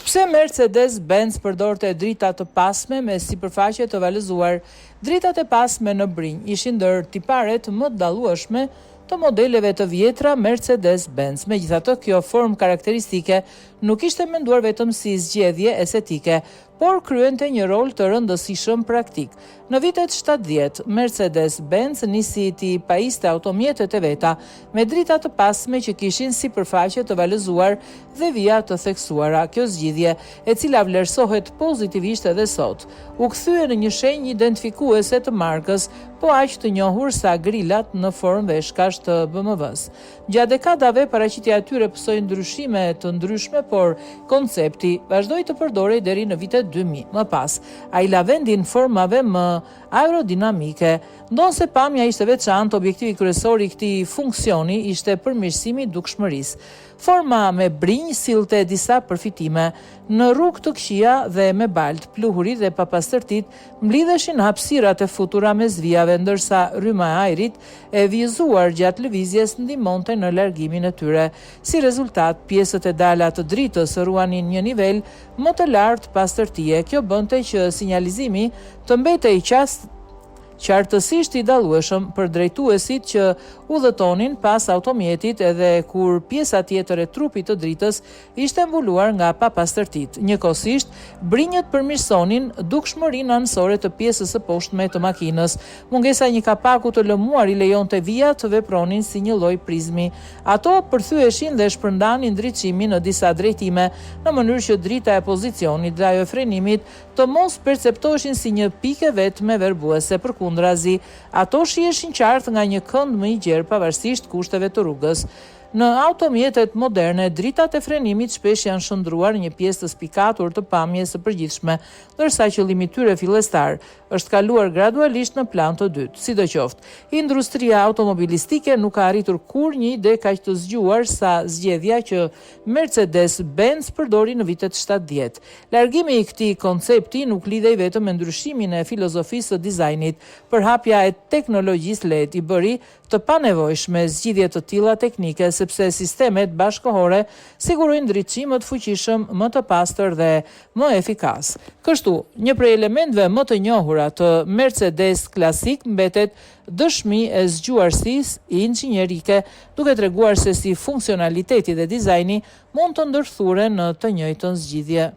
Pse Mercedes-Benz përdorte drita të pasme me sipërfaqe të valëzuar? Dritat e pasme në brinj ishin ndër tiparet më dallueshme të modeleve të vjetra Mercedes-Benz. Megjithatë, kjo formë karakteristike nuk ishte menduar vetëm si zgjedhje estetike, por kryente një rol të rëndësishëm praktik. Në vitet 70, Mercedes-Benz nisi t'i pajiste automjetet e veta me drita të pasme që kishin sipërfaqe të valëzuar dhe vija të theksuara. Kjo zgjidhje, e cila vlerësohet pozitivisht edhe sot, u kthye në një shenjë identifikuese të markës, po aq të njohur sa grillat në formë veshkash të BMW-s. Gjatë dekadave, paraqitja e tyre pësoi ndryshime të ndryshme, por koncepti vazhdoi të përdorej deri në vitet 2000. Më pas, ai la vendin formave më aerodinamike. Ndonse pamja ishte veçantë, objektivi kryesor i këtij funksioni ishte përmirësimi i dukshmërisë. Forma me brinj sillte disa përfitime. Në rrugë të këqija dhe me balt, pluhurit dhe papastërtit mblidheshin hapësirat e futura mes vijave, ndërsa rryma e ajrit e vijëzuar gjatë lëvizjes ndihmonte në largimin e tyre. Si rezultat, pjesët e dala të dritës ruanin një nivel më të lartë pastërtie. Kjo bënte që sinjalizimi të mbetej qartësisht i dallueshëm për drejtuesit që udhëtonin pas automjetit, edhe kur pjesa tjetër e trupit të dritës ishte mbuluar nga papastërtit. Njëkohësisht, brinjët përmirësonin dukshmërinë anësore të pjesës së poshtme të makinës. Mungesa e një kapaku të lëmuar i lejonte vijat të vepronin si një lloj prizmi. Ato përthyeshin dhe shpërndanin drejtimin në disa drejtime, në mënyrë që drita e pozicionit dhe ajo e frenimit të mos perceptoheshin si një pikë vetme verbuese. Përkundrazi, ato shiheshin qartë nga një kënd më i gjerë pavarësisht kushteve të rrugës. Në automjetet moderne, dritat e frenimit shpesh janë shndruar një pjesë të spikatur të pamjes së përgjithshme, ndërsa qëllimi i tyre fillestar është kaluar gradualisht në plan të dytë. Sidoqoftë, industria automobilistike nuk ka arritur kurrë një ide kaq të zgjuar sa zgjedhja që Mercedes-Benz përdori në vitet 70. Largimi i këtij koncepti nuk lidhej vetëm me ndryshimin e filozofisë së dizajnit, përhapja e teknologjisë LED i bëri të panevojshme zgjidhje të tilla teknike, sepse sistemet bashkëkohore sigurojnë ndriçim më të fuqishëm, më të pastër dhe më efikas. Kështu, një prej elementëve më të njohura të Mercedes klasik mbetet dëshmi e zgjuarsisë inxhinierike, duke treguar se si funksionaliteti dhe dizajni mund të ndërthuren në të njëjtën zgjidhje.